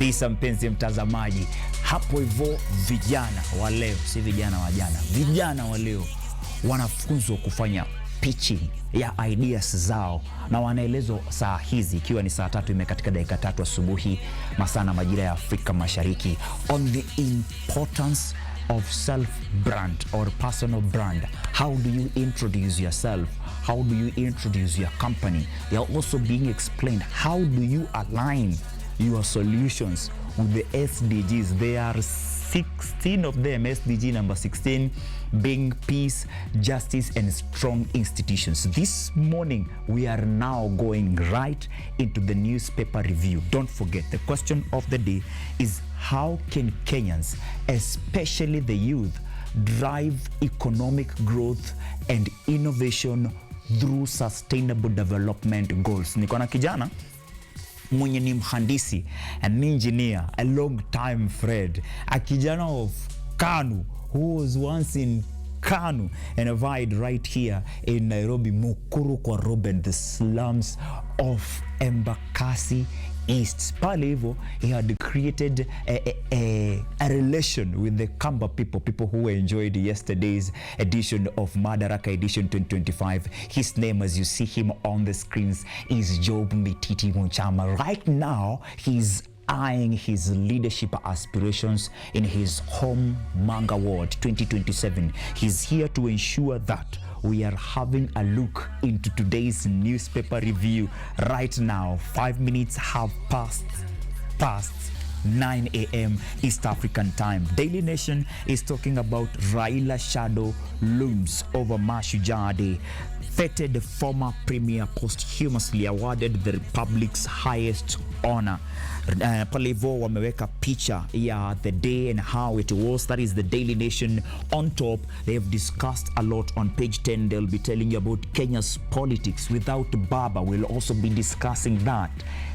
Pisa mpenzi mtazamaji, hapo hivyo vijana wa leo, si vijana wa jana, vijana wa leo wanafunzwa kufanya pitching ya ideas zao, na wanaelezwa saa hizi ikiwa ni saa 3 imekatika dakika 3 asubuhi masaa na majira ya Afrika Mashariki, on the importance of self-brand or personal brand. How do you introduce yourself? How do you introduce your company? They are also being explained. How do you align your solutions with the SDGs? There are 16 of them. SDG number 16 being peace, justice, and strong institutions. This morning, we are now going right into the newspaper review. Don't forget, the question of the day is, how can Kenyans, especially the youth, drive economic growth and innovation through sustainable development goals? Niko na kijana mwenye ni mhandisi, an engineer, a long time friend, a kijana of Kanu who was once in Kanu and abide right here in Nairobi, Mukuru kwa Ruben, the slums of Embakasi East. Pale hivyo, he had created a relation with the Kamba people who enjoyed yesterday's edition of Madaraka Edition 2025. His name, as you see him on the screens, is Job Mititi Munchama. Right now, he's eyeing his leadership aspirations in his home Manga Ward 2027. He's here to ensure that we are having a look into today's newspaper review right now. 5 minutes have passed 9 a.m. East African time. Daily Nation is talking about Raila shadow looms over Mashujaa Day. Feted former premier posthumously awarded the Republic's highest honor. Palevo wameweka picha ya the day and how it was. That is the Daily Nation. On top, they have discussed a lot. On page 10, they'll be telling you about Kenya's politics without Baba. We'll also be discussing that.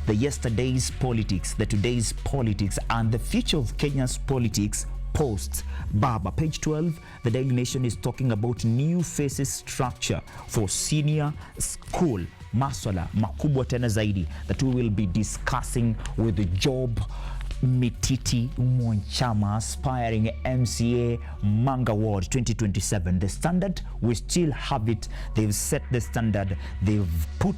The yesterday's politics, the today's politics, and the future of Kenya's politics post Baba. Page 12, the Daily Nation is talking about new faces structure for senior school. Maswala makubwa tena zaidi that we will be discussing with Job Mititi Munchama, aspiring MCA Manga Ward 2027. The standard, we still have it. They've set the standard. They've put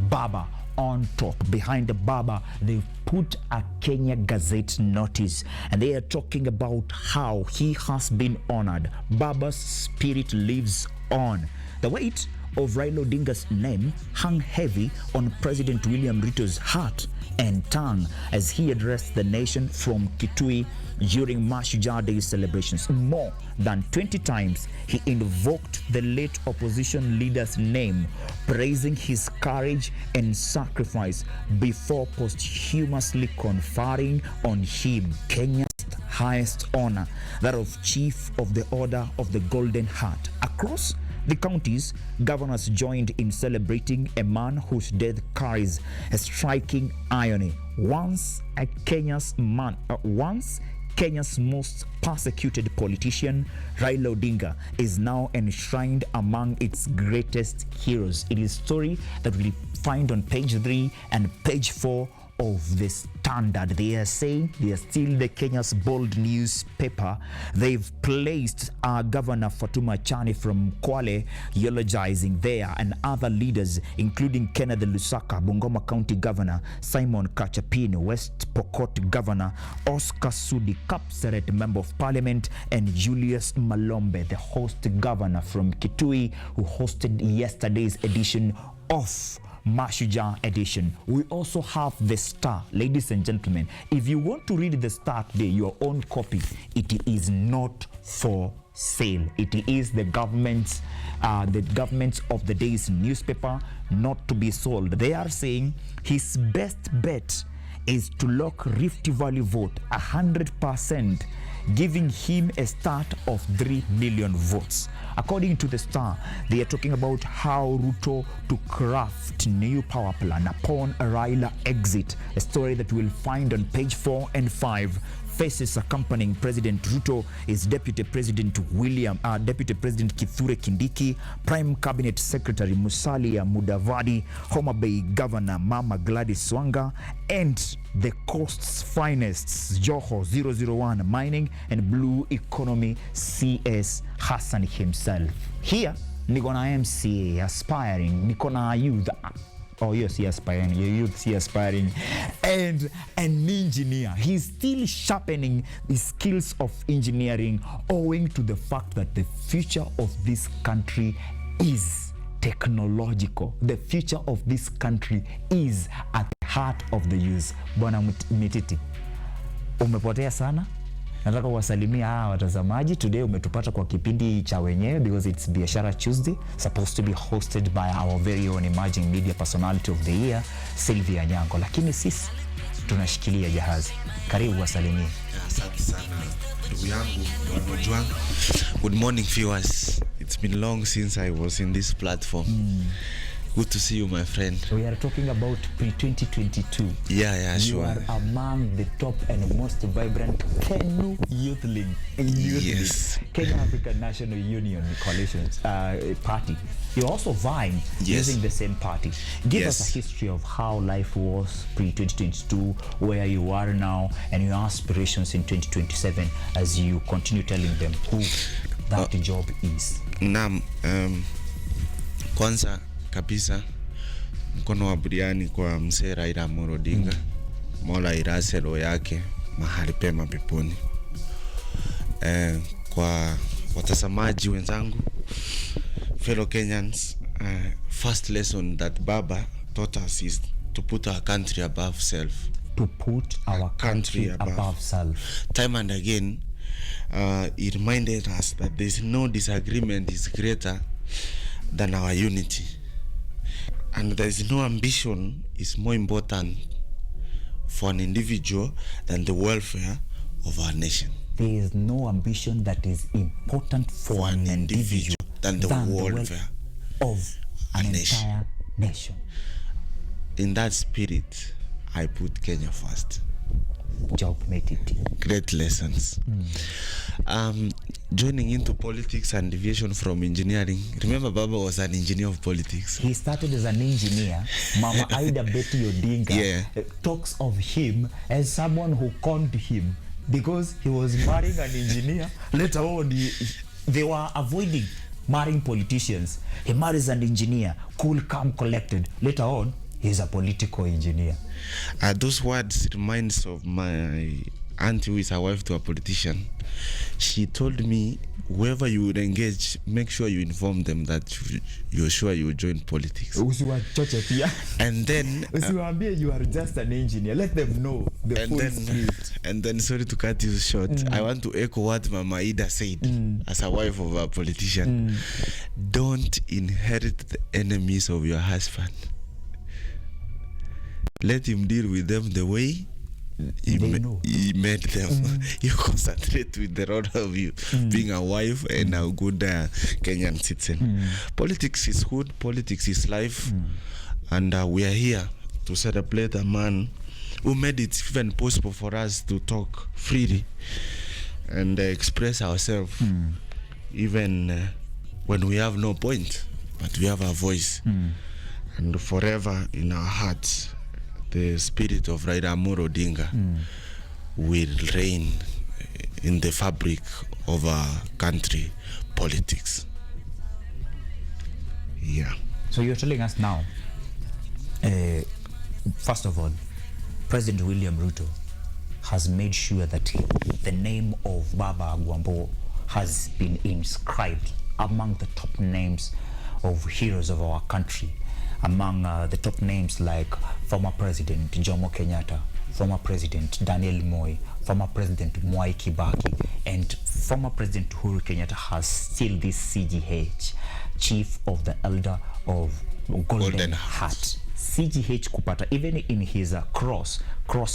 Baba on top. Behind the Baba, they've put a Kenya Gazette notice, and they are talking about how he has been honored. Baba's spirit lives on. The weight of Raila Odinga's name hung heavy on President William Ruto's heart and tongue as he addressed the nation from Kitui during Mashujaa Day celebrations. More than 20 times, he invoked the late opposition leader's name, praising his courage and sacrifice before posthumously conferring on him Kenya's highest honor, that of Chief of the Order of the Golden Heart. Across the counties, governors joined in celebrating a man whose death carries a striking irony. Once Kenya's most persecuted politician, Raila Odinga, is now enshrined among its greatest heroes. It is a story that we find on page 3 and page 4 of the Standard. They are saying they are still the Kenya's bold newspaper. They've placed our Governor Fatuma Chani from Kwale eulogizing there, and other leaders including Kenneth Lusaka, Bungoma County Governor, Simon Kachapin, West Pokot Governor, Oscar Sudi, Kapseret Member of Parliament, and Julius Malombe, the host governor from Kitui, who hosted yesterday's edition of Mashujaa Edition. We also have the Star. Ladies and gentlemen, if you want to read the Star today, your own copy, it is not for sale. It is the government's of the day's newspaper, not to be sold. They are saying his best bet is to lock Rift Valley vote 100%, giving him a start of 3 million votes. According to the Star, they are talking about how Ruto to craft new power plan upon a Raila exit, a story that we'll find on page 4 and 5. faces accompanying President Ruto is Deputy President Deputy President Kithure Kindiki, Prime Cabinet Secretary Musalia Mudavadi, Homa Bay Governor Mama Gladys Wanga, and the coast's finest Joho 001 Mining and Blue Economy CS Hassan himself. Here, niko na MCA aspiring, niko na youth. Oh yes, he aspiring. Your youth, he aspiring, and an engineer. He's still sharpening the skills of engineering, owing to the fact that the future of this country is technological. The future of this country is at the heart of the youth. Bwana Mititi, umepotea sana. Nataka kuwasalimia watazamaji. Today umetupata kwa kipindi cha wenyewe because it's Biashara Tuesday, supposed to be hosted by our very own emerging media personality of the year, Sylvia Nyango. Lakini sisi tunashikilia jahazi. Karibu wasalimie. Asante sana ndugu yangu Mojwang. Good morning viewers. It's been long since I was in this platform. Good to see you, my friend. We are talking about pre-2022. Yeah, sure. You are among the top and most vibrant KENU youthling in Yes. Kenya African National Union Coalition Party. You're also vying using the same party. Give us a history of how life was pre-2022, where you are now, and your aspirations in 2027 as you continue telling them who that job is. Naam, kwanza kabisa mkono wa buriani kwa mzee Raila Amolo Odinga. Mola irase roho yake mahali pema peponi. Kwa watazamaji wenzangu, fellow Kenyans, first lesson that Baba taught us is to put our country above self. To put our country above self. Time and again, he reminded us that there is no disagreement is greater than our unity. And there is no ambition is more important for an individual than the welfare of our nation. There is no ambition that is important for an individual than the welfare of an entire nation. In that spirit, I put Kenya first. Job made it. Great lessons. Joining into politics and deviation from engineering. Remember, Baba was an engineer of politics. He started as an engineer. Mama Ida Betty Odinga talks of him as someone who conned him because he was marrying an engineer. Later on, they were avoiding marrying politicians. He marries an engineer, cool, calm, collected. Later on, he's a political engineer. Those words reminds of my auntie who is a wife to a politician. She told me, whoever you would engage, make sure you inform them that you're sure you will join politics. And then you are just an engineer. Let them know the full script. And then, sorry to cut you short, I want to echo what Mama Ida said as a wife of a politician. Don't inherit the enemies of your husband. Let him deal with them the way he made them. You concentrate with the role of you being a wife and a good Kenyan citizen. Politics is good, politics is life, and we are here to celebrate a man who made it even possible for us to talk freely and express ourselves, even when we have no point, but we have a voice, and forever in our hearts. The spirit of Raila Amolo Odinga will reign in the fabric of our country politics. Yeah. So you're telling us now, first of all, President William Ruto has made sure that the name of Baba Agwambo has been inscribed among the top names of heroes of our country. Among the top names like former President Jomo Kenyatta, former President Daniel Moi, former President Mwai Kibaki, and former President Uhuru Kenyatta has still this CGH, Chief of the Elder of Golden Heart. CGH kupata, even in his cross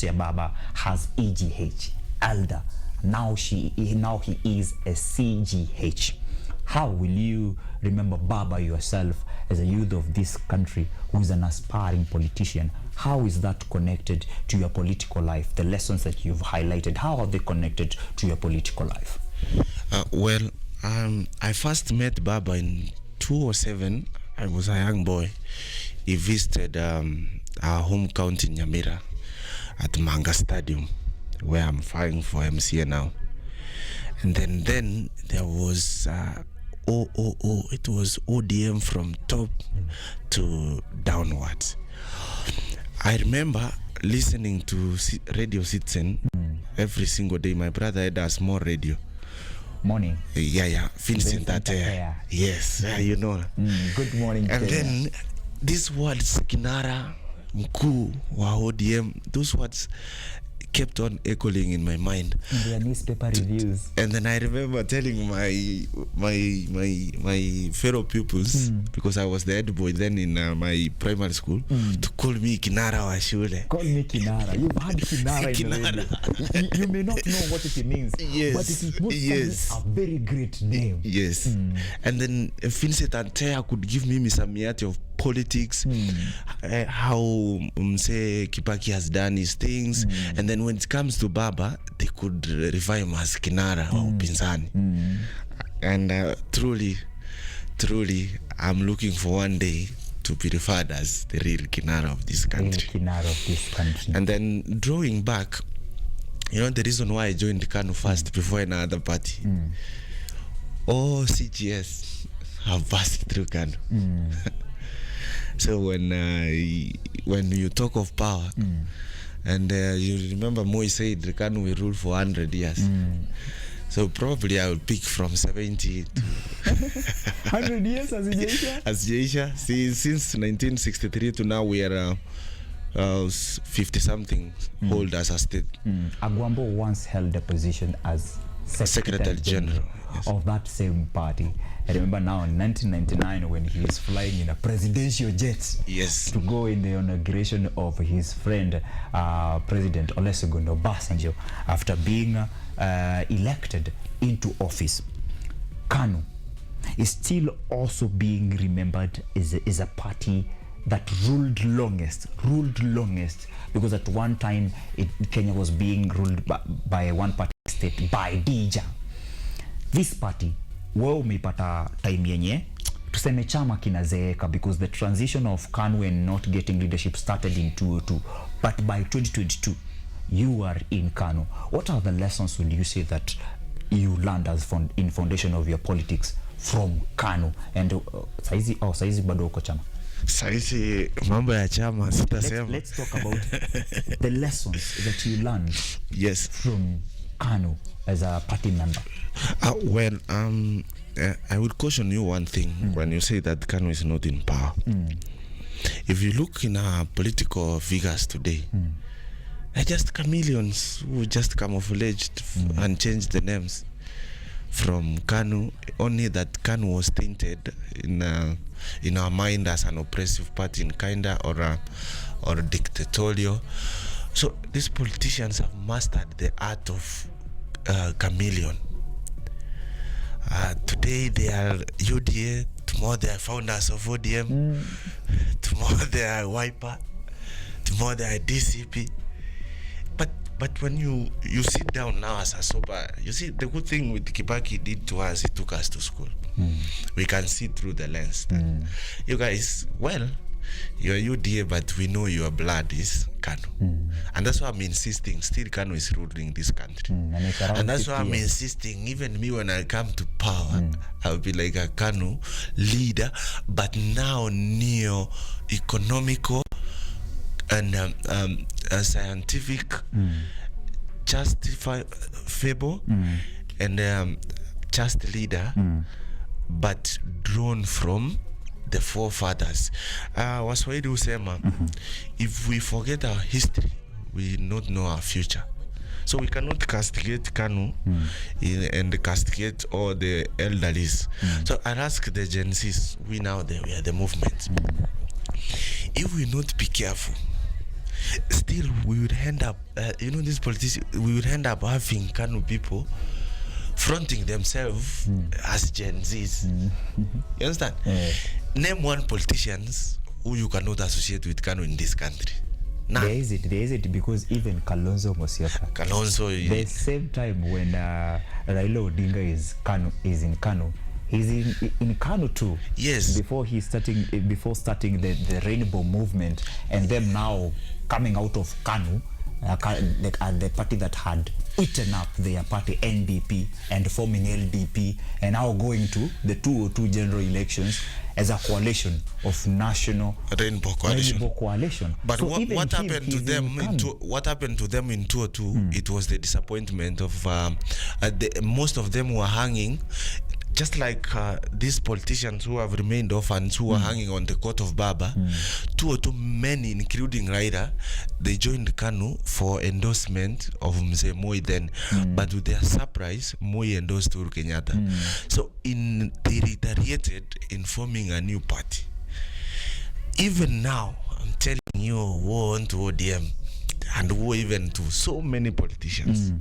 ya Baba has EGH, Elder. Now he is a CGH. How will you remember Baba yourself as a youth of this country who is an aspiring politician? How is that connected to your political life? The lessons that you've highlighted, how are they connected to your political life? I first met Baba in 2007. I was a young boy. He visited our home county in Nyamira at Manga Stadium, where I'm fighting for MCA now. And then there was it was ODM from top to downwards. I remember listening to Radio Citizen every single day. My brother had a small radio. Morning. Yeah. Vincent Atea. Yes, you know. Good morning. And Kenya. then these words, Kinara, Mkuu, wa ODM, those words kept on echoing in my mind. Their newspaper reviews. And then I remember telling my fellow pupils, because I was the head boy then in my primary school, to call me Kinara wa shule. Call me Kinara. You've had Kinara in the radio. You may not know what it means, Yes. but it is most a very great name. Yes. And then Vincent Antea could give me misamiati of politics, how say Kibaki has done his things, and then when it comes to Baba, they could refer him as Kinara or Upinzani. And truly, I'm looking for one day to be referred as the real Kinara of this country. And then drawing back, the reason why I joined KANU first before any other party, all CGS have passed through KANU. So when you talk of power, and you remember Moi said KANU will rule for 100 years. So probably I will pick from 70 to 100 years as Jaisha? As Jaisha. See, since 1963 to now we are 50-something hold as a state. Agwambo once held a position as Secretary General of that same party. I remember now in 1999 when he is flying in a presidential jet to go in the inauguration of his friend President Olusegun Obasanjo after being elected into office. KANU is still also being remembered as a party that ruled longest, because at one time Kenya was being ruled by one party state by Dija. This party, wewe umeipata time yenye tuseme chama kinazeeka, because the transition of KANU and not getting leadership started in 2002, but by 2022 you are in KANU. What are the lessons will you say that you learned as in foundation of your politics from KANU? And saizi bado uko chama? Saizi mambo ya chama sitasema. Let's talk about the lessons that you learned from KANU as a party member. I would caution you one thing when you say that KANU is not in power. If you look in our political figures today, they're just chameleons who just camouflaged and changed the names from KANU, only that KANU was tainted in our mind as an oppressive party in kinda or dictatorial. So these politicians have mastered the art of chameleon. Today they are UDA, tomorrow they are founders of ODM, tomorrow they are Wiper, tomorrow they are DCP. But when you sit down now as a sober, you see the good thing with Kibaki did to us, it took us to school. We can see through the lens that you guys, you're UDA, but we know your blood is KANU. And that's why I'm insisting, still KANU is ruling this country. And that's why I'm insisting, even me when I come to power, I'll be like a KANU leader, but now neo-economical and scientific, justifiable, and just leader, but drawn from the forefathers. Waswahili husema, if we forget our history, we not know our future. So we cannot castigate KANU and castigate all the elderlies. So I ask the Gen Zs, we are the movement. If we not be careful, still we would end up, these politicians, we would end up having KANU people fronting themselves as Gen Zs. You understand? Name one politicians who you cannot associate with KANU in this country. None. There is it because even Kalonzo Musyoka. The same time when Raila Odinga is in KANU, he's in KANU too. Yes. Before starting the Rainbow Movement, and them now coming out of KANU, the party that had eaten up their party NDP and forming LDP, and now going to the 202 general elections as a coalition of national Rainbow Coalition. But so what happened to them in 202? It was the disappointment of most of them were hanging. Just like these politicians who have remained orphans, who are hanging on the court of Baba, 202 men, including Raila, they joined KANU for endorsement of Mzee Moi then. But to their surprise, Moi endorsed Uhuru Kenyatta. So they retaliated in forming a new party. Even now, I'm telling you, woe unto ODM, and woe even to so many politicians.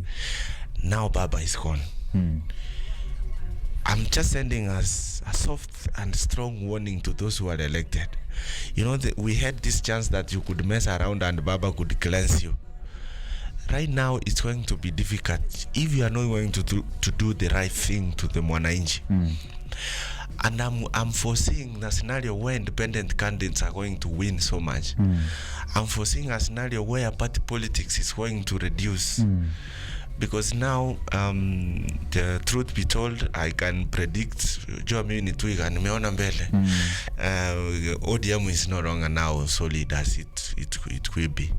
Now Baba is gone. I'm just sending us a soft and strong warning to those who are elected. You know, we had this chance that you could mess around and Baba could cleanse you. Right now, it's going to be difficult if you are not going to do the right thing to the Mwananchi. And I'm foreseeing a scenario where independent candidates are going to win so much. I'm foreseeing a scenario where party politics is going to reduce. Because now, the truth be told, I can predict ODM is no longer now solid as it will be.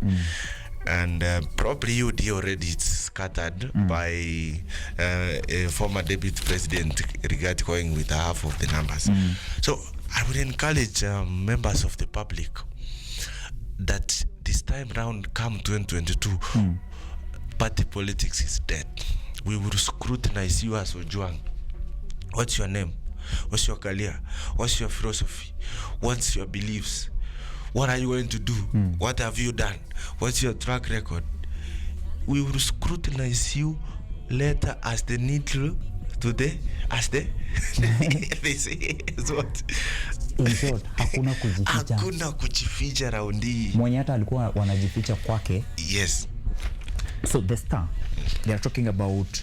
And probably UD already scattered by a former deputy president Rigathi going with half of the numbers. So I would encourage members of the public that this time round, come 2022, party politics is dead. We will scrutinize you as Ojuang. What's your name? What's your career? What's your philosophy? What's your beliefs? What are you going to do? What have you done? What's your track record? We will scrutinize you later as the needle today, as the they say is what? In short, hakuna kujificha raundi. Mwenye hata alikuwa wanajificha kwake. Yes. So the Star, they are talking about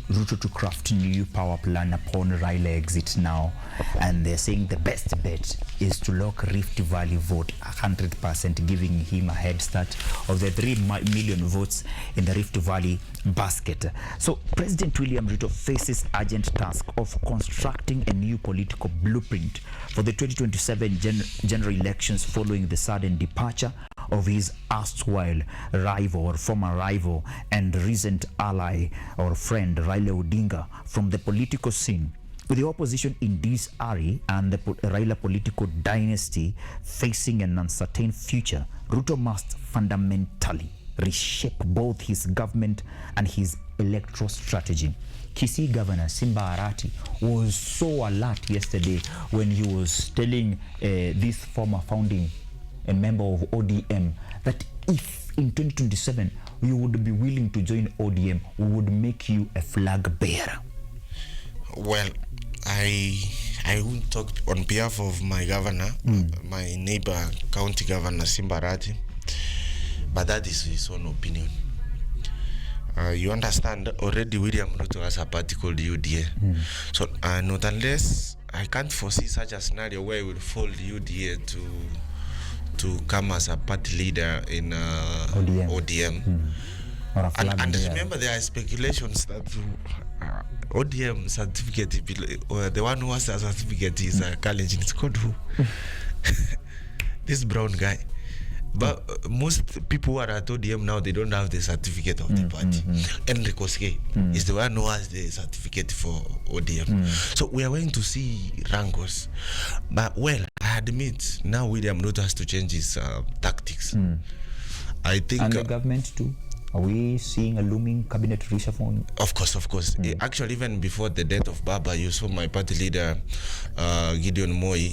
Ruto to craft new power plan upon Raila exit now, and they're saying the best bet is to lock Rift Valley vote 100%, giving him a head start of the 3 million votes in the Rift Valley basket. So President William Ruto faces urgent task of constructing a new political blueprint for the 2027 general elections following the sudden departure of his erstwhile rival or former rival and recent ally or friend Raila Odinga from the political scene. With the opposition in disarray and the Raila political dynasty facing an uncertain future, Ruto must fundamentally reshape both his government and his electoral strategy. Kisii Governor Simba Arati was so alert yesterday when he was telling this former founding a member of ODM that if in 2027 you would be willing to join ODM, we would make you a flag bearer. Well, I won't talk on behalf of my governor, my neighbor county governor Simba Arati, but that is his own opinion. You understand, already William Ruto has a party called UDA. So not unless I can't foresee such a scenario where we will fold UDA to come as a party leader in ODM. And remember, there are speculations that ODM certificate, or the one who has a certificate is a college. It's called who? This brown guy. But most people who are at ODM now, they don't have the certificate of the party. Enrico Ske is the one who has the certificate for ODM. So we are going to see wrangles. But well, I admit now William Ruto has to change his tactics. I think, and the government too. Are we seeing a looming cabinet reshuffle? Of course. Actually, even before the death of Baba, you saw my party leader, Gideon Moi,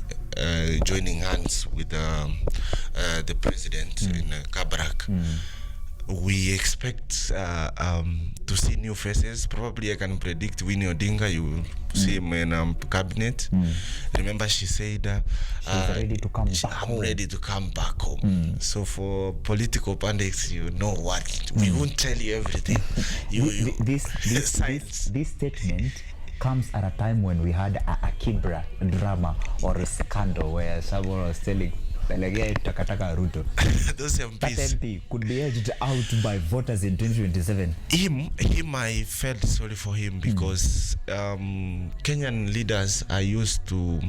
joining hands with the president in Kabrak. we expect to see new faces. Probably I can predict Winnie Odinga, you will see him in cabinet. Remember she said She's ready to come back I'm home. ready to come back home. So for political pundits, you know what, we won't tell you everything. This statement comes at a time when we had a Kibra drama or a scandal where someone was telling takataka Ruto. Those That MPs, MP could be edged out by voters in 2027. him I felt sorry for him because Kenyan leaders are used to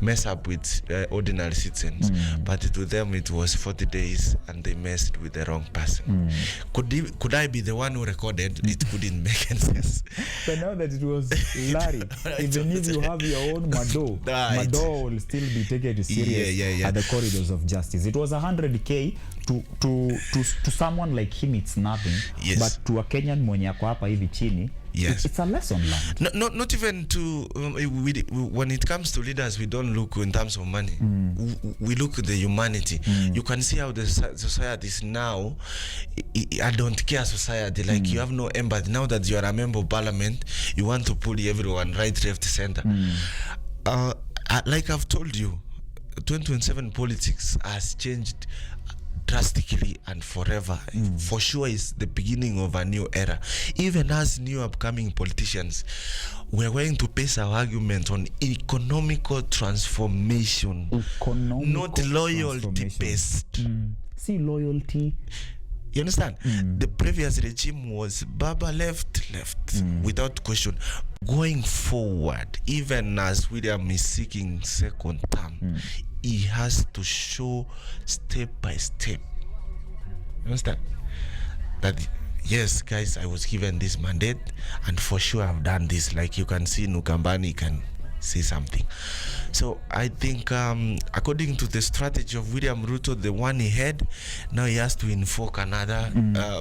mess up with ordinary citizens, but to them it was 40 days and they messed with the wrong person. Could I be the one who recorded? It couldn't make any sense. But now that it was Larry, even if you have your own Mado, Mado will still be taken serious at the corridors of justice. It was 100K to someone like him, it's nothing. Yes. But to a Kenyan mwenye ako hapa hivi chini, Yes. it's a lesson learned. Not even to when it comes to leaders, we don't look in terms of money. We look at the humanity. You can see how the society is now. I don't care society. Like you have no empathy. Now that you are a member of parliament, you want to bully everyone, right, left, center. Like I've told you, 2027 politics has changed drastically and forever. For sure is the beginning of a new era. Even as new upcoming politicians, we're going to base our argument on economical transformation, not loyalty based. See loyalty. You understand? The previous regime was Baba left without question. Going forward, even as William is seeking second term, he has to show step by step. You understand? That yes, guys, I was given this mandate, and for sure I've done this. Like you can see, Nukambani can say something. So I think according to the strategy of William Ruto, the one he had, now he has to invoke another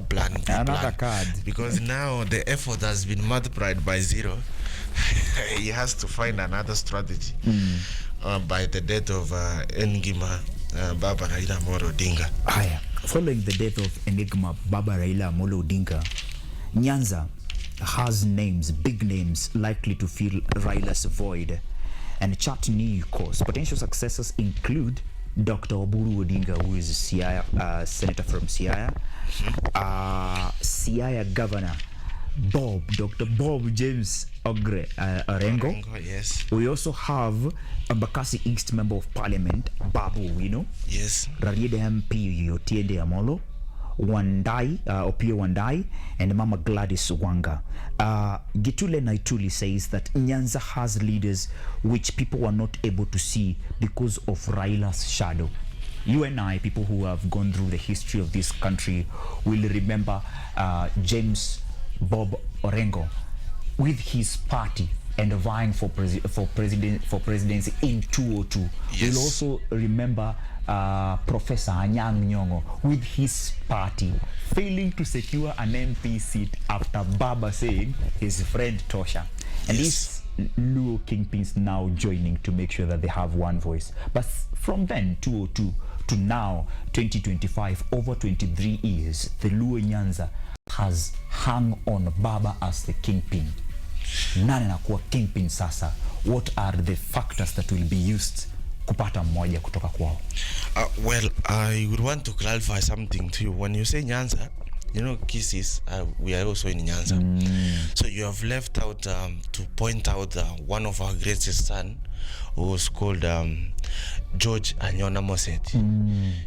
plan, Another card. because now the effort has been multiplied by 0. He has to find another strategy. By the death of Enigma Baba Raila Amolo Odinga. Following the death of Enigma Baba Raila Amolo Odinga, Nyanza has names, big names, likely to fill Raila's void and chart new course. Potential successors include Dr. Oburu Odinga, who is a senator from Siaya, Siaya Governor Dr. Bob James Ogre Orengo. Yes. We also have Bakassi East Member of Parliament Babu Wino. Yes. Rariede MP Yotiende Amolo, Opio Wandai, and Mama Gladys Wanga. Gitule Naituli says that Nyanza has leaders which people were not able to see because of Raila's shadow. You and I, people who have gone through the history of this country, will remember James Bob Orengo with his party and vying for presidency in 2002. Yes. We'll also remember Professor Anyang' Nyong'o with his party failing to secure an MP seat after Baba saying his friend Tosha. And these Luo kingpins now joining to make sure that they have one voice. But from then, 2002 to now, 2025, over 23 years, the Luo Nyanza has hung on Baba as the kingpin. Nani anakuwa kingpin sasa? What are the factors that will be used kupata mmoja kutoka kwao? Well, I would want to clarify something to you. When you say Nyanza, you know, Kisses, we are also in Nyanza. So you have left out to point out one of our greatest son, who was called George Anyona Moset.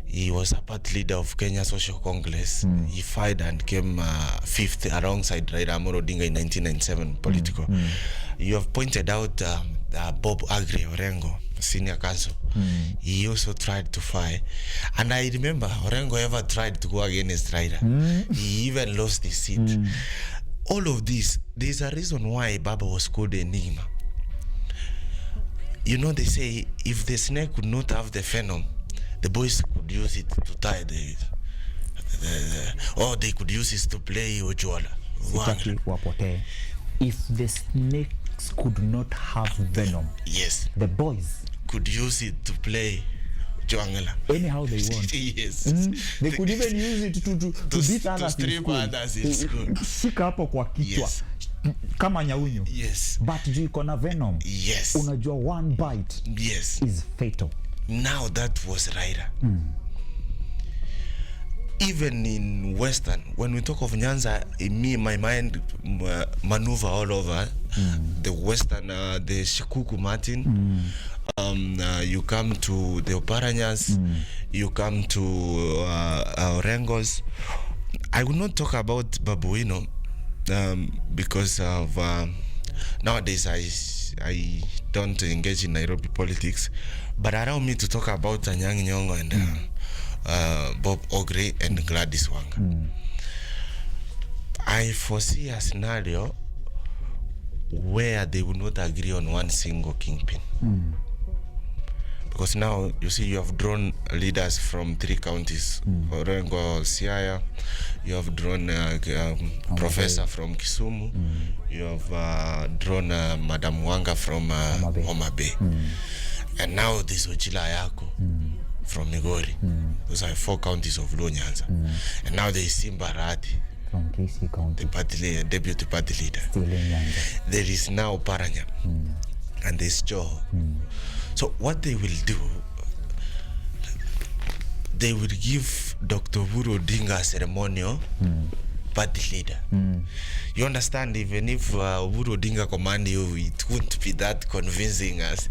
He was a party leader of Kenya Social Congress. He fired and came 5th alongside Raila Amolo Odinga in 1997 political. You have pointed out Bob Agri Orengo, senior counsel. He also tried to fight, and I remember Orengo ever tried to go against Raila. He even lost his seat. All of this, there's a reason why Baba was called Enigma. You know, they say if the snake could not have the venom, the boys could use it to tie or they could use it to play Ojuala. Sitaki wapotee. If the snakes could not have venom, yes, the boys could use it to play Joangela. Anyhow they want. Yes. They could even use it to beat others in strip school. others in school. Shika hapo kwa kichwa. Yes. Kama nyaunyo. Yes. But juu iko na venom. Yes. Unajua one bite yes. is fatal. Now that was Raila. Even in Western, when we talk of Nyanza, in me, my mind maneuver all over the Western, the Shikuku Martin. You come to the Oparanyas, you come to Orengos. I will not talk about Babuino because of nowadays I don't engage in Nairobi politics, but allow me to talk about Anyang' Nyong'o and Bob Ogre and Gladys Wanga. I foresee a scenario where they will not agree on one single kingpin. Because now, you see, you have drawn leaders from 3 counties. Orengo, Siaya. You have drawn Professor from Kisumu. You have drawn Madam Wanga from Homa Bay. And now this Ochila Ayako from Migori. Those are 4 counties of Luo Nyanza. And now there is Simba Arati From KC County. the deputy party leader. Still in Nyanza. There is now Paranya. And there's Joho. So what they will do, they will give Dr. Oburu Odinga a ceremonial party leader. You understand, even if Oburu Odinga command you, it won't be that convincing as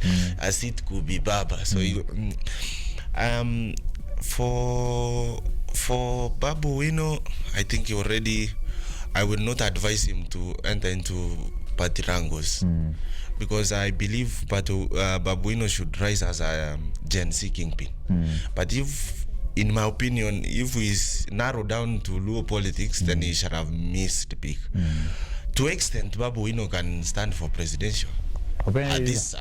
it could be Baba. So you, for Babu Wino, I think he already, I would not advise him to enter into party wrangles. Because I believe Babuino should rise as a Gen Z kingpin. But if, in my opinion, if we narrow down to Luo politics, then he should have missed the peak. To extent, Babuino can stand for presidential. At this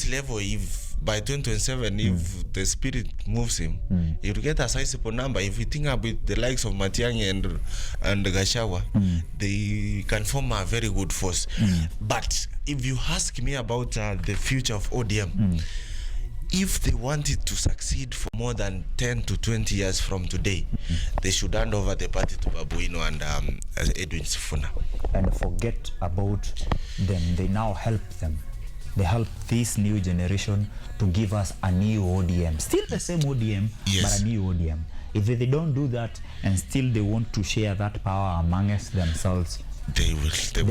level, if by 2027, if the spirit moves him, he will get a sizable number. If you think about the likes of Matiang'i and Gachagua, they can form a very good force. But if you ask me about the future of ODM, if they wanted to succeed for more than 10 to 20 years from today, they should hand over the party to Babuino and Edwin Sifuna. And forget about them. They now help them. They help this new generation to give us a new ODM. Still the same ODM, but a new ODM. If they don't do that and still they want to share that power amongst themselves, they will lose. They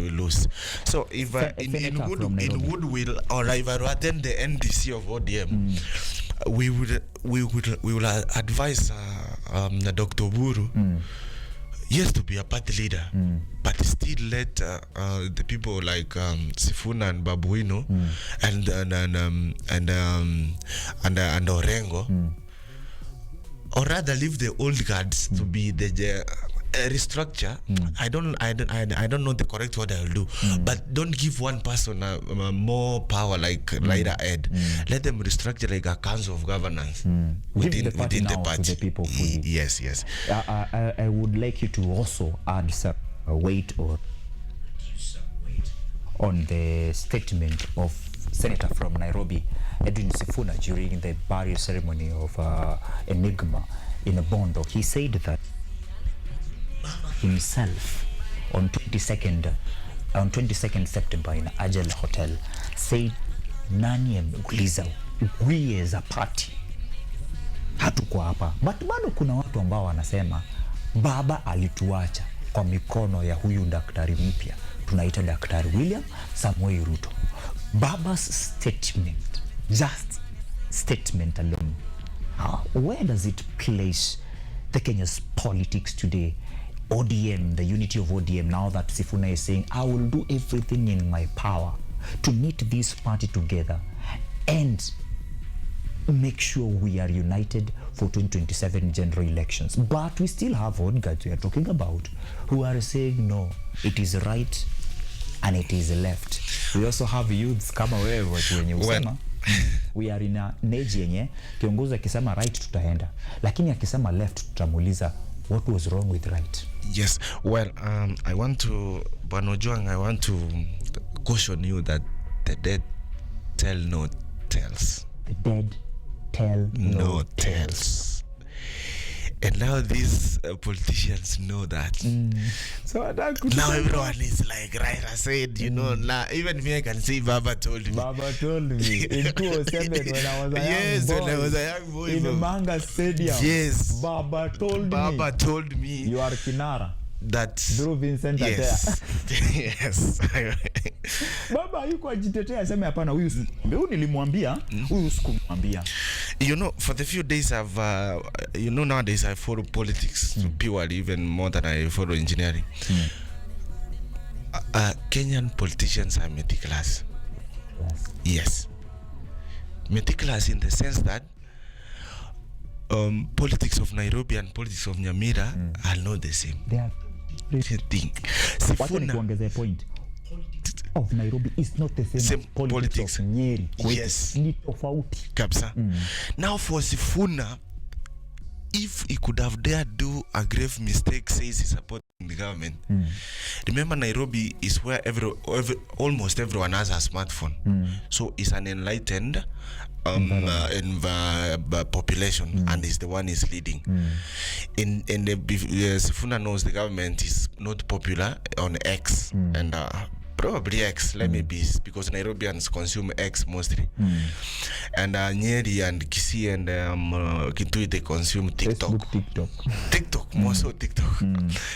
will lose. So if in goodwill, or if I attend the NDC of ODM, we will advise Dr. Oburu, yes, to be a party leader, but still let the people like Sifuna and Babuino and Orengo, or rather leave the old guards to be the restructure. I don't know the correct word I will do, but don't give one person more power like Raila Ed. Let them restructure like a council of governance within the party. To the people fully. Yes. I would like you to also add some weight on the statement of Senator from Nairobi, Edwin Sifuna, during the burial ceremony of Enigma in Bondo. He said that himself on 22nd September in Ajel Hotel said, nani ameuliza we as a party hatuko hapa. But bado kuna watu ambao wanasema baba alituacha kwa mikono ya huyu daktari mpya tunaita Daktari William Samoei Ruto. Baba's statement, just statement alone, where does it place the Kenya's politics today? ODM, the unity of ODM, now that Sifuna is saying, I will do everything in my power to knit this party together and make sure we are united for 2027 general elections. But we still have old guys we are talking about who are saying, no, it is right and it is left. We also have youths kama wewe wenye usema we are in a age yenye kiongozi akisema right tutaenda, lakini akisema left tutamuuliza what was wrong with right. Yes, well, I want to, Banojuang, I want to caution you that the dead tell no tells. The dead tell No tells. And now these politicians know that. So Now everyone is like, right, I said, you know, now even me, I can say Baba told me. Baba told me in 2007 when I was a yes, young boy. when I was a young boy. In the Manga Stadium. Yes. Baba told me. You are Kinara. That Drew Vincent yes. Yes. Baba yuko ajitetea aseme hapana huyu nilimwambia huyu sikumwambia. You know, for the few days I've you know, nowadays I follow politics purely, even more than I follow engineering. Kenyan politicians are meticulous. Yes. Meticulous in the sense that politics of Nairobi and politics of Nyamira are not the same. They are thing. Wacha nikuongezee point. Of Nairobi is not the same politics of Nyeri. Yes. Ni tofauti. Kabisa. Now for Sifuna, if he could have dared do a grave mistake, says he's supporting the government. Remember, Nairobi is where almost everyone has a smartphone. So it's an enlightened population, and is the one is leading. Sifuna knows the government is not popular on X and probably X, let me be, because Nairobians consume X mostly. And Nyeri and Kisii and Kitui, they consume TikTok. TikTok, more so TikTok.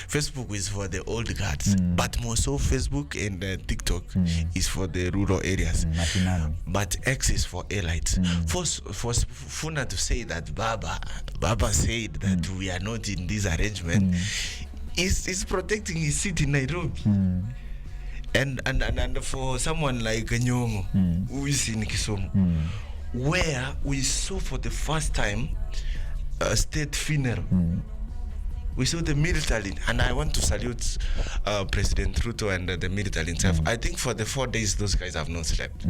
Facebook is for the old guards, but more so Facebook and TikTok is for the rural areas. But X is for elites. For Funa to say that Baba said that we are not in this arrangement, is protecting his city, Nairobi. And for someone like Nyong'o, who is in Kisumu, where we saw for the first time a state funeral, we saw the military, and I want to salute President Ruto and the military himself. I think for the 4 days those guys have not slept.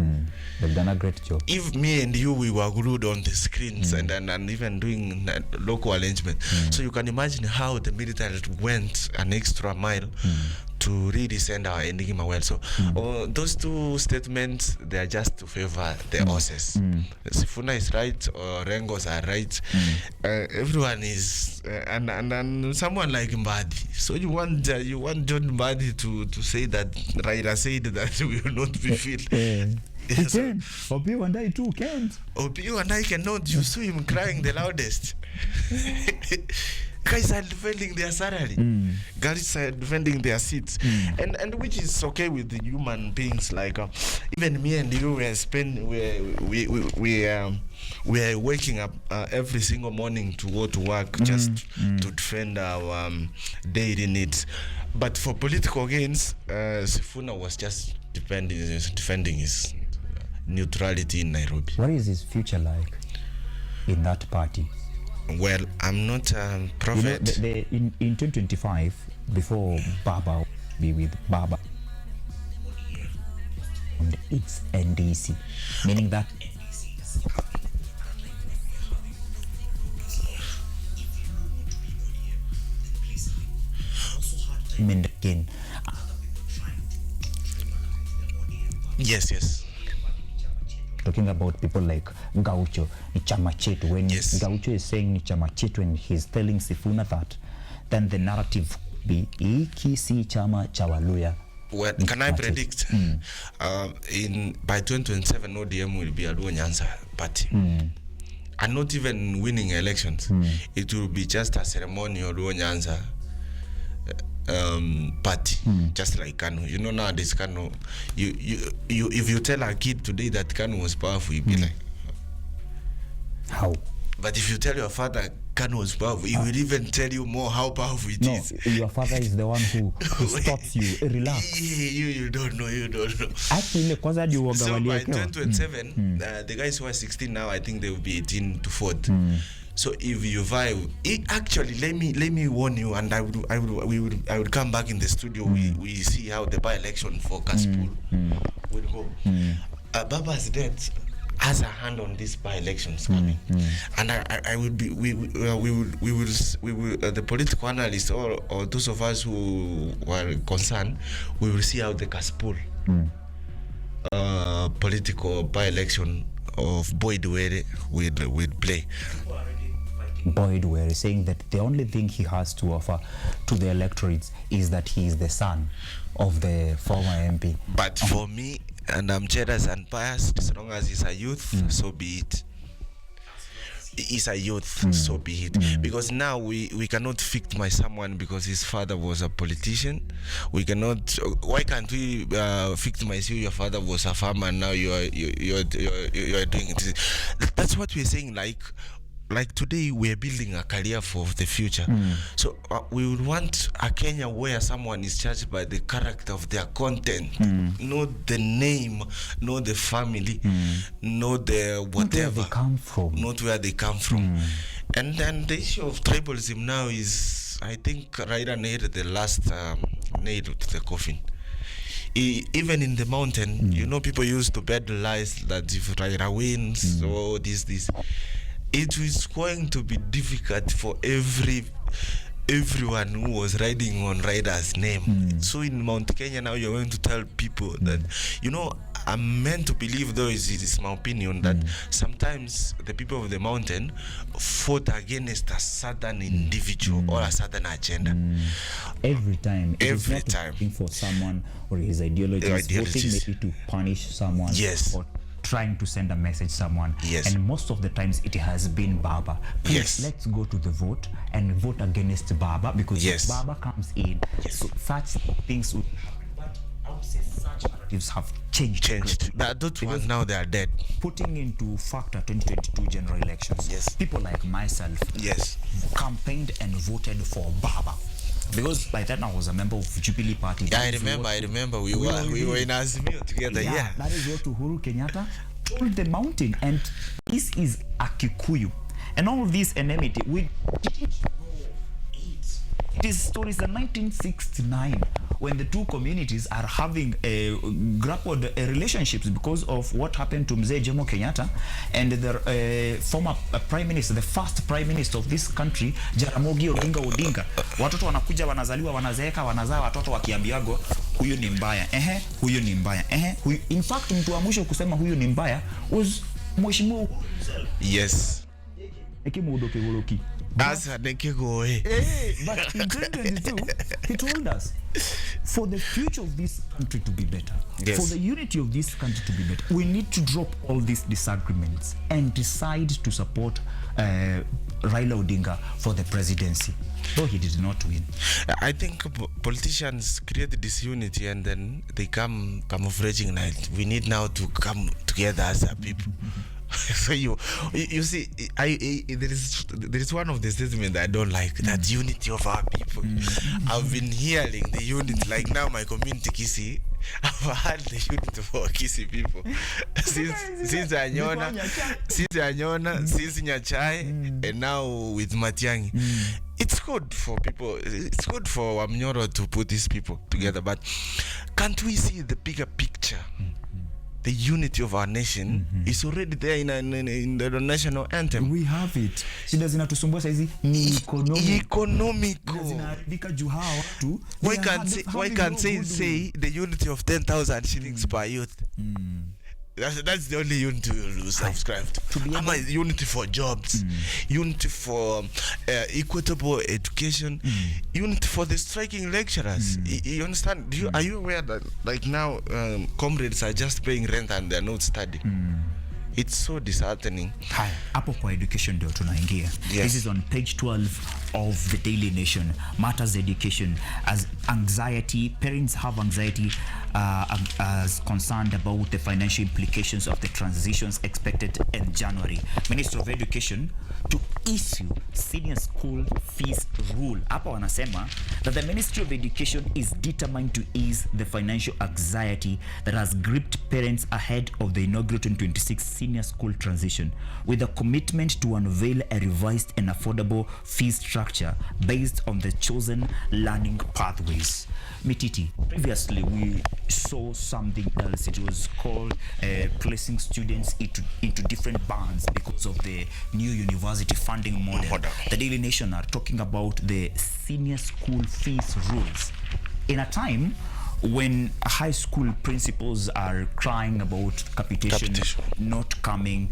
They've done a great job. If me and you, we were glued on the screens and even doing local arrangement, so you can imagine how the military went an extra mile to really send our ending well. So those two statements, they are just to favor the horses. Sifuna is right, or Rengos are right. Everyone is, and someone like Mbadi. So you want John Mbadi to say that Raila said that we will not be filled. Yes. Opiyo and I too can't. Opiyo and I cannot. You saw him crying the loudest. Guys are defending their salary. Guys are defending their seats, and which is okay with the human beings. Like even me and you, we are waking up every single morning to go to work just to defend our daily needs. But for political gains, Sifuna was just defending his neutrality in Nairobi. What is his future like in that party? Well, I'm not a prophet. You know, in 2025, before Baba be with Baba, it's NDC, meaning that again. Yes. Talking about people like Gaucho, ni chama chetu. When Gaucho is saying ni chama chetu and he's telling Sifuna that, then the narrative be iki si chama cha Waluya. Well, can I predict by 2027 ODM will be a Luo Nyanza party, and not even winning elections. It will be just a ceremonial Luo Nyanza party, just like Kanu. You know, nowadays Kanu, you if you tell a kid today that Kanu was powerful, he'll be like, how? But if you tell your father Kanu was powerful, he will even tell you more how powerful it is. Your father is the one who stops you. Relax. You don't know. Actually, so by 2027, the guys who are 16 now, I think they will be 18 to 40. So if you vie, actually, let me warn you, and I would come back in the studio. We see how the by-election for Kasipul will go. Baba's death has a hand on these by-elections coming, and I would be we will the political analysts or those of us who were concerned, we will see how the Kasipul political by-election of Boyd Were will play. Boyd Were saying that the only thing he has to offer to the electorates is that he is the son of the former MP. But for me, and I'm jealous and biased, as long as he's a youth, so be it. He's a youth, so be it. Because now we cannot victimize someone because his father was a politician. We cannot. Why can't we victimize you? Your father was a farmer, and now you're doing it. That's what we're saying. Like today, we're building a career for the future. So we would want a Kenya where someone is judged by the character of their content, not the name, not the family, not the whatever, not where they come from. And then the issue of tribalism now is, I think, Raila nailed the last nail to the coffin. Even in the mountain, people used to bet the lies that if Raila wins, so this. It is going to be difficult for everyone who was riding on Raila's name. So in Mount Kenya now, you're going to tell people that, I'm meant to believe, though it's my opinion, that sometimes the people of the mountain fought against a certain individual or a certain agenda. Every time. Every time. Voting for someone or his ideologies. Voting maybe to punish someone. Yes. Or trying to send a message someone. Yes. And most of the times it has been Baba. Please, let's go to the vote and vote against Baba, because if Baba comes in, so such things would happen. But I would say such narratives have changed. Those ones now, they are dead. Putting into factor 2022 general elections, people like myself campaigned and voted for Baba. Because by then I was a member of Jubilee Party. I remember. We were in Azimio together. That is what Uhuru Kenyatta told the mountain. And this is a Kikuyu. And all this enmity, we didn't know it. It is stories in 1969 when the two communities are having grappled relationships because of what happened to Mzee Jomo Kenyatta and the former prime minister, the first prime minister of this country, Jaramogi Oginga Odinga. Watoto wanakuja, wanazaliwa, wanazeeka, wanazaa watoto wakiambiagwa huyu ni mbaya, huyu ni mbaya, huyu. In fact, mtu wa mwisho kusema huyu ni mbaya was Mheshimiwa. Yes. Ekimudoke Woloki. But in 2022, he told us, for the future of this country to be better, for the unity of this country to be better, we need to drop all these disagreements and decide to support Raila Odinga for the presidency, though he did not win. I think politicians create disunity and then they come camouflaging like we need now to come together as a people. So you see, there is one of the statements that I don't like, that unity of our people. I've been hearing the unity, like now my community Kisi, I've had the unity for Kisi people since Anyona, since Nyachai, and now with Matiangi. It's good for people. It's good for Wamnyoro to put these people together, but can't we see the bigger picture? The unity of our nation is already there in the national anthem. We have it. Shida zinatusumbua saizi ni economical. Zinaharibika juu hawa watu. Why can't say the unity of 10,000 shillings per youth? That's the only unity we'll subscribe to. Unity for jobs, unity for equitable education, unity for the striking lecturers. You understand? Are you aware that like now comrades are just paying rent and they're not studying? It's so disheartening. Hapo kwa education ndio tunaingia. This is on page 12 of the Daily Nation. Matters education as anxiety. Parents have anxiety as concerned about the financial implications of the transitions expected in January. Minister of Education to issue senior school fees rule. Hapa wanasema that the Ministry of Education is determined to ease the financial anxiety that has gripped parents ahead of the inaugural 2026 senior school transition, with a commitment to unveil a revised and affordable fee structure based on the chosen learning pathways. Mititi, previously we saw something else. It was called placing students into different bands because of the new university funding model. The Daily Nation are talking about the senior school fees rules in a time when high school principals are crying about capitation not coming,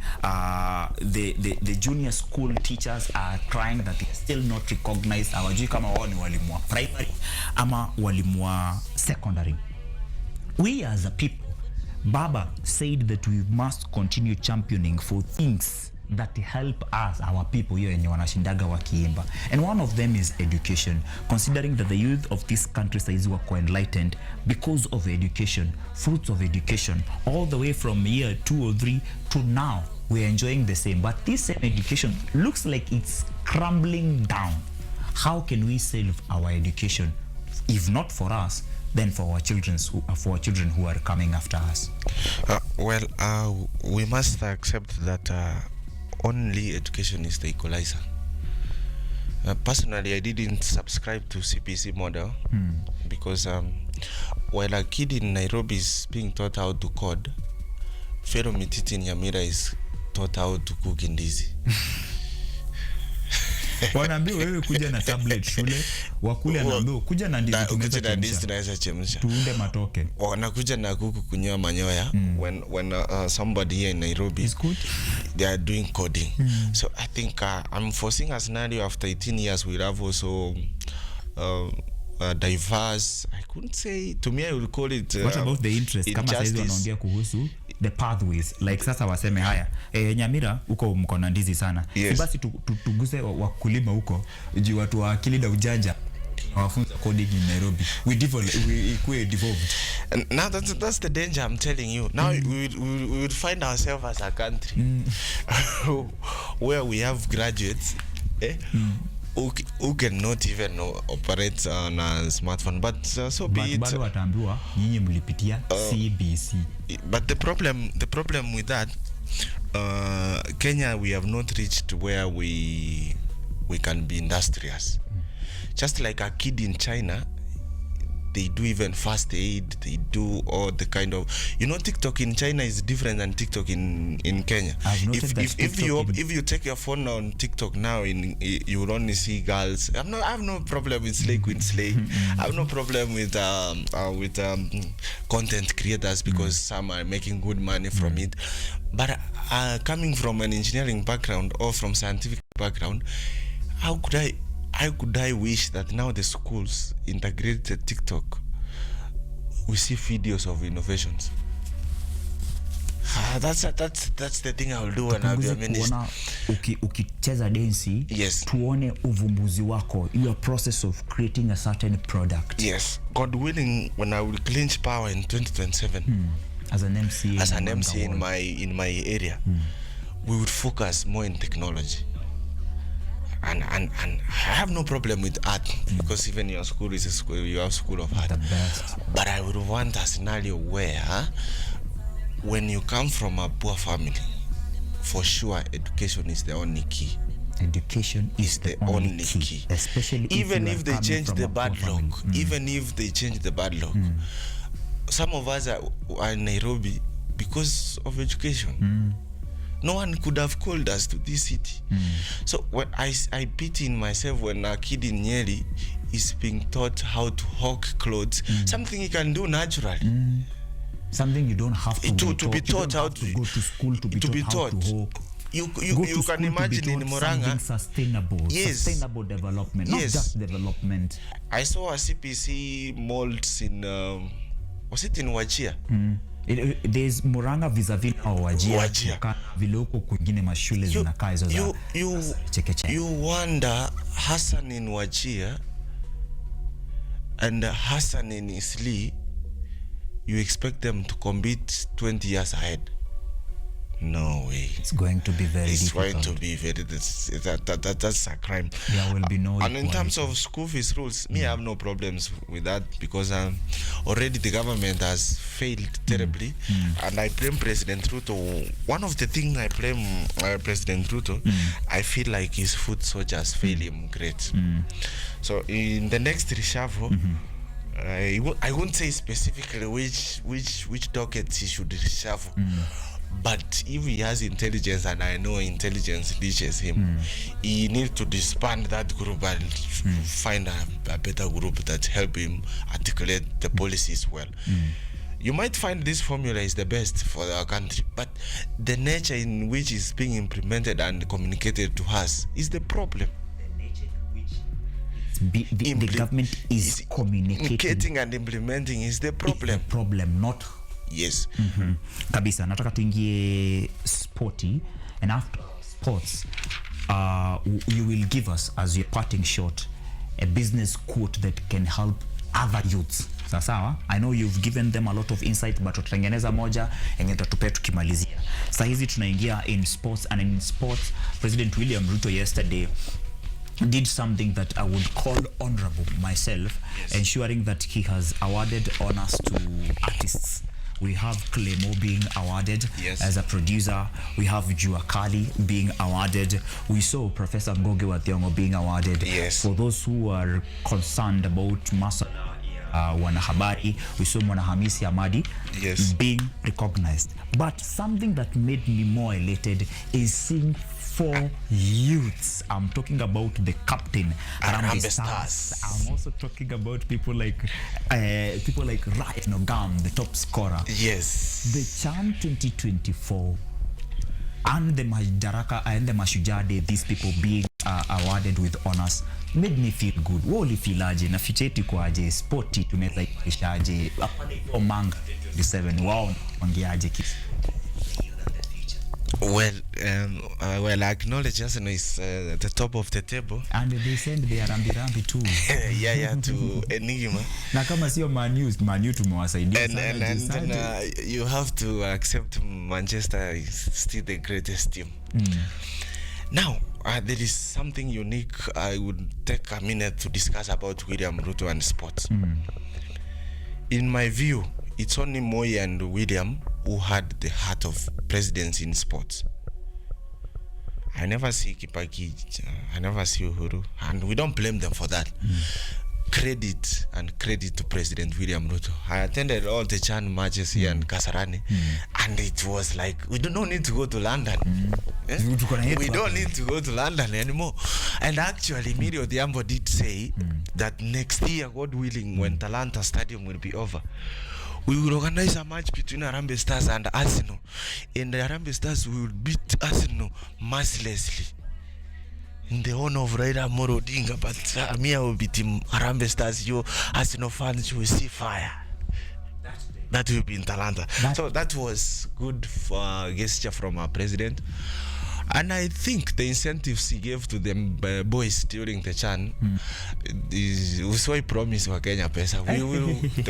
the junior school teachers are crying that they're still not recognized. Hawajui kama wao ni walimu wa primary ama walimu wa secondary. We as a people, Baba said that we must continue championing for things that help us, our people hiyo yenye wanashindaga wakiimba, and one of them is education, considering that the youth of this country saizi wako enlightened because of education, fruits of education, all the way from year 2 or 3 to now we're enjoying the same, but this same education looks like it's crumbling down. How can we save our education, if not for us, then for our children who are coming after us? We must accept that only education is the equalizer. Personally, I didn't subscribe to CPC model because while a kid in Nairobi is being taught how to code, Fero Mititi in Nyamira is taught how to cook ndizi. Wanaambia wewe kuja na tablet shule, wakule anaambia kuja na ndizi tunaweza chemsha. Tuunde matoke. Wanakuja na kuku kunyoa manyoya when somebody here in Nairobi is good. They are doing coding. So I think I'm foreseeing a scenario after 18 years we'll have also diverse, I couldn't say, to me I would call it what about the interest? Kama saizi wanaongea kuhusu the pathways, like sasa waseme haya Nyamira huko mko na ndizi sana, yes. Basi tuguse wakulima huko juu watu wa akili na ujanja wafunza coding in Nairobi, we devolved. And now that's the danger I'm telling you. Now we would find ourselves as a country where we have graduates who cannot even operate on a smartphone, but so be it. Bado wataambiwa nyinyi mlipitia CBC. But the problem with that, Kenya, we have not reached where we can be industrious. Just like a kid in China, they do even first aid, they do all the kind of, TikTok in China is different than TikTok in Kenya. If you take your phone on TikTok now, you will only see girls. I have no problem with slay queen slay. I have no problem with content creators because some are making good money from it. But coming from an engineering background or from scientific background, how could I wish that now the schools integrated TikTok, we see videos of innovations. That's the thing I will do when I'll be a minister. Ukicheza densi, yes. Tuone uvumbuzi wako, your process of creating a certain product. Yes. God willing, when I will clinch power in 2027, as an MC in my area, we would focus more in technology. And I have no problem with art because even your school is a school, you have school of art. The best. But I would want a scenario where when you come from a poor family, for sure education is the only key. Education is the only key. Especially even if they change the bad luck. Even if they change the bad luck. Some of us are in Nairobi because of education. No one could have called us to this city. So when I pity in myself when a kid in Nyeri is being taught how to hawk clothes, something he can do naturally. Something you don't have to be taught how to go to school to be taught. How to hawk. You can imagine in Murang'a sustainable, yes. Sustainable development, not just development. I saw a CPC molds in was it in Wajir? There's Murang'a vis-a-vis Wajir. Vile huko kwingine mashule zinakaa hizo za chekechea. You wonder Hassan in Wajir and Hassan in Isli, you expect them to compete 20 years ahead? No way. It's going to be very difficult. It's going to be very, that's a crime. There will be no and in terms of school fees rules, me, I have no problems with that because already the government has failed terribly. And I blame President Ruto. One of the things I blame President Ruto, I feel like his foot soldiers fail him great. So in the next reshuffle, I won't say specifically which dockets he should reshuffle. But if he has intelligence, and I know intelligence reaches him, he needs to disband that group and find a better group that help him articulate the policies well. You might find this formula is the best for our country, but the nature in which it's being implemented and communicated to us is the problem. The nature in which the government is communicating and implementing is the problem. Is the problem, not. Yes. Kabisa, nataka tuingie sporty, and after sports, you will give us, as your parting shot, a business quote that can help other youths. Sawa? I know you've given them a lot of insight, but tutatengeneza moja yenye tutatupea tukimalizia. Sasa hizi tunaingia in sports, and in sports, President William Ruto yesterday did something that I would call honorable myself, ensuring that he has awarded honors to artists. We have Clemo being awarded as a producer. We have Juakali being awarded. We saw Professor Ngoge wa Thiong'o being awarded. For those who are concerned about masala wanahabari, we saw Mwanahamisi Amadi being recognized. But something that made me more elated is seeing 4 youths. I'm talking about the captain, Harambee Stars. I'm also talking about people like Ryan Ogam, the top scorer. The CHAN 2024 and the Madaraka and the Mashujaa Day, these people being awarded with honors made me feel good. Woli filaje na ficheti kwaje, sporti tumeza ikishaje Omanga 27 wow wangeaje kitu. Well, I acknowledge Arsenal is at the top of the table. And they send their rambi too. To Enigma. Na kama sio Man U tumewasaidia sana. And you have to accept Manchester is still the greatest team. Now, there is something unique I would take a minute to discuss about William Ruto and sports. In my view, it's only Moi and William who had the heart of presidents in sports. I never see Kibaki, I never see Uhuru, and we don't blame them for that. Credit to President William Ruto. I attended all the CHAN matches here in Kasarani, and it was like, we don't need to go to London. We don't need to go to London anymore. And actually, Miri Odhiambo did say that next year, God willing, when Talanta Stadium will be over, we will organize a match between Harambee Stars and Arsenal. And the Harambee Stars will beat Arsenal mercilessly in the honor of Raila Amolo Odinga. But me, I will beat him. Harambee Stars, you Arsenal fans, you will see fire. That will be in Talanta. So that was good for gesture from our president. And I think the incentives he gave to them boys during the CHAN is so I promise wa Kenya pesa.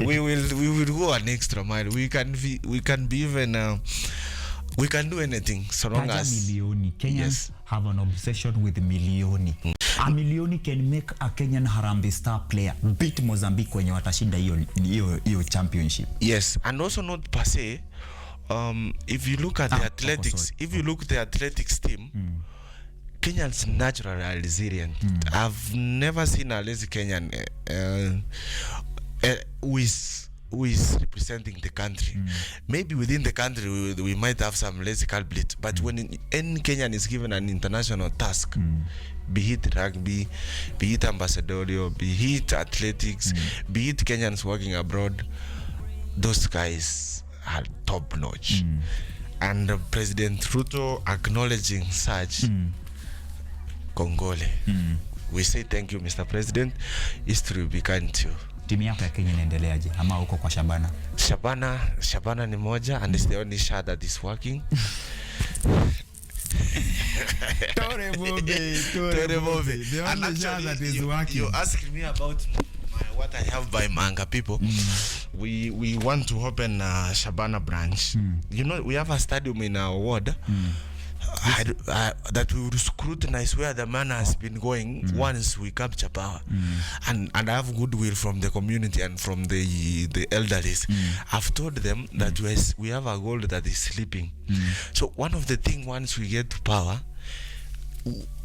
We will go an extra mile. We can be even we can do anything so long as milioni. Kenyans have an obsession with milioni. A milioni can make a Kenyan Harambee Star player beat Mozambique when watashinda hiyo championship. Yes, and also not per se. If you look at the athletics, the athletics team, Kenyans naturally are resilient. I've never seen a lazy Kenyan who is representing the country. Maybe within the country we might have some lazy culprits, but when any Kenyan is given an international task, be it rugby, be it ambassadorial, be it athletics, be it Kenyans working abroad, those guys are top notch. And President Ruto acknowledging such, Kongole. We say thank you, Mr. President. History will be kind to you. Timu yako ya Kenya inaendeleaje ama uko kwa Shabana? Shabana ni moja, and it's the only shot that is working. Tore Bobe. The only shot that is working. You asked me about what I have by Manga people. We want to open a Shabana branch. You know, we have a stadium in our ward that we will scrutinize where the man has been going once we capture power. And I have goodwill from the community and from the elderly. I've told them that we have a gold that is sleeping. So one of the things, once we get to power,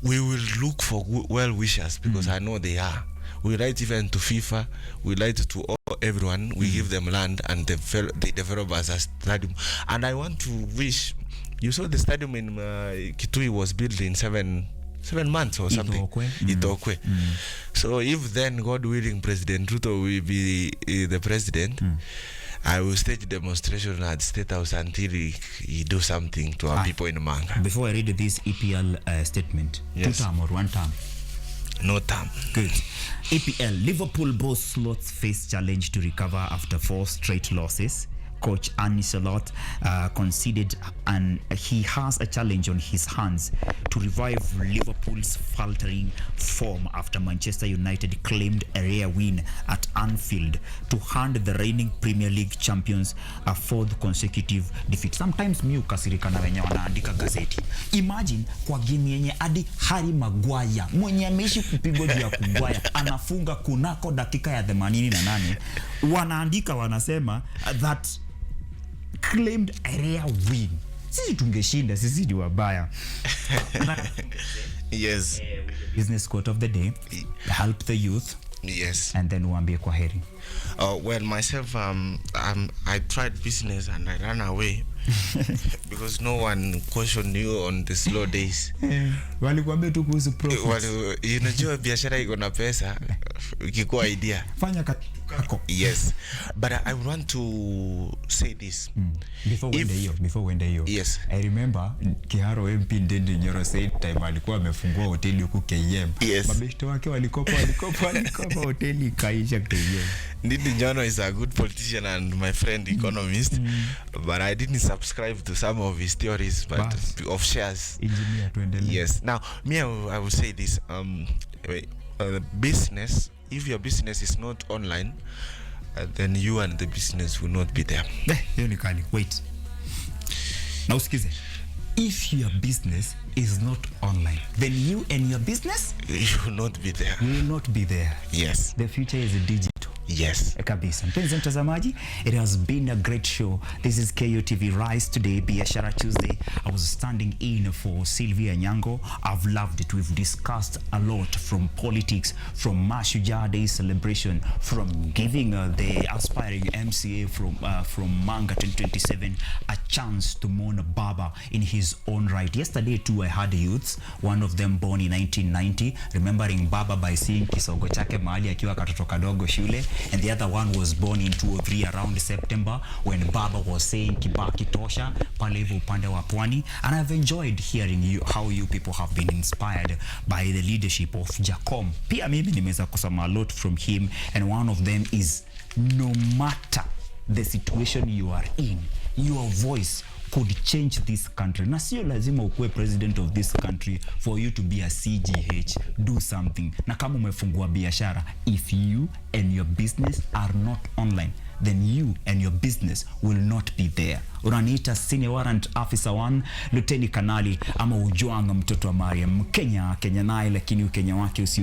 we will look for well wishers, because I know they are. We write even to FIFA. We write to everyone. We give them land and they develop as a stadium. And I want to wish, you saw the stadium in KUTV was built in 7 months or something. Itokwe. So if then, God willing, President Ruto will be the president, I will stage demonstration at State House until he do something to our people in Manga. Before I read this EPL statement, Yes. 2 term or 1 term? No term. Good. EPL, Liverpool boss slots face challenge to recover after 4 straight losses. Coach Arne Slot conceded, and he has a challenge on his hands to revive Liverpool's faltering form after Manchester United claimed a rare win at Anfield to hand the reigning Premier League champions a 4th consecutive defeat. Sometimes mi ukasirika na wenye wanaandika gazeti. Imagine kwa game yenye hadi Harry Maguire mwenye ameishi kupigwa juu ya kugwaya anafunga kunako dakika ya 88, wanaandika wanasema that claimed a rare win. Sisi tungeshinda, sisi ni wabaya. Yes. Business quote of the day: help the youth. Yes. And then uambie kwa heri. Well, myself, I tried business and I ran away because no one cautioned you on the slow days. Walikuambia tu kuhusu profits. Unajua biashara iko na pesa ikikuwa idea. Fanya kako. Yes. But I want to say this. Before wende hiyo. Yes. I remember Kiharo MP Ndende Nyoro said time alikuwa amefungua hoteli huko KM. Yes. Mabeshte wake walikopa hoteli kaisha KM. Ndindi Nyoro is a good politician and my friend economist, but I didn't subscribe to some of his theories, but of shares. Engineer tuendelee. Yes. Now, me, I will say this. Business, if your business is not online, then you and the business will not be there. Hiyo ni kali. Wait. Na usikize. If your business is not online, then you and your business You will not be there. will not be there. Yes. The future is digital. Yes. Kabisa. Mpenzi mtazamaji, it has been a great show. This is KUTV Rise Today, Biashara Tuesday. I was standing in for Sylvia Nyango. I've loved it. We've discussed a lot, from politics, from Mashujaa Day celebration, from giving the aspiring MCA from Manga 2027 a chance to mourn Baba in his own right. Yesterday too, I had youths, one of them born in 1990, remembering Baba by seeing kisogo chake mahali akiwa katoto kadogo shule. And the other one was born in 2003 around September, when Baba was saying Kibaki Tosha pale hivyo upande wa Pwani. And I've enjoyed hearing how you people have been inspired by the leadership of Jacom. Pia mimi nimeweza kusoma a lot from him, and one of them is, no matter the situation you are in, your voice could change this country. Na sio lazima ukuwe president of this country for you to be a CGH. Do something. Na kama umefungua biashara, if you and your business are not online, then you and your business will not be there. Unaniita Senior Warrant Officer 1, Luteni Kanali, ama Ujwanga mtoto wa Mariam. Kenya naye, lakini ukenya wake usi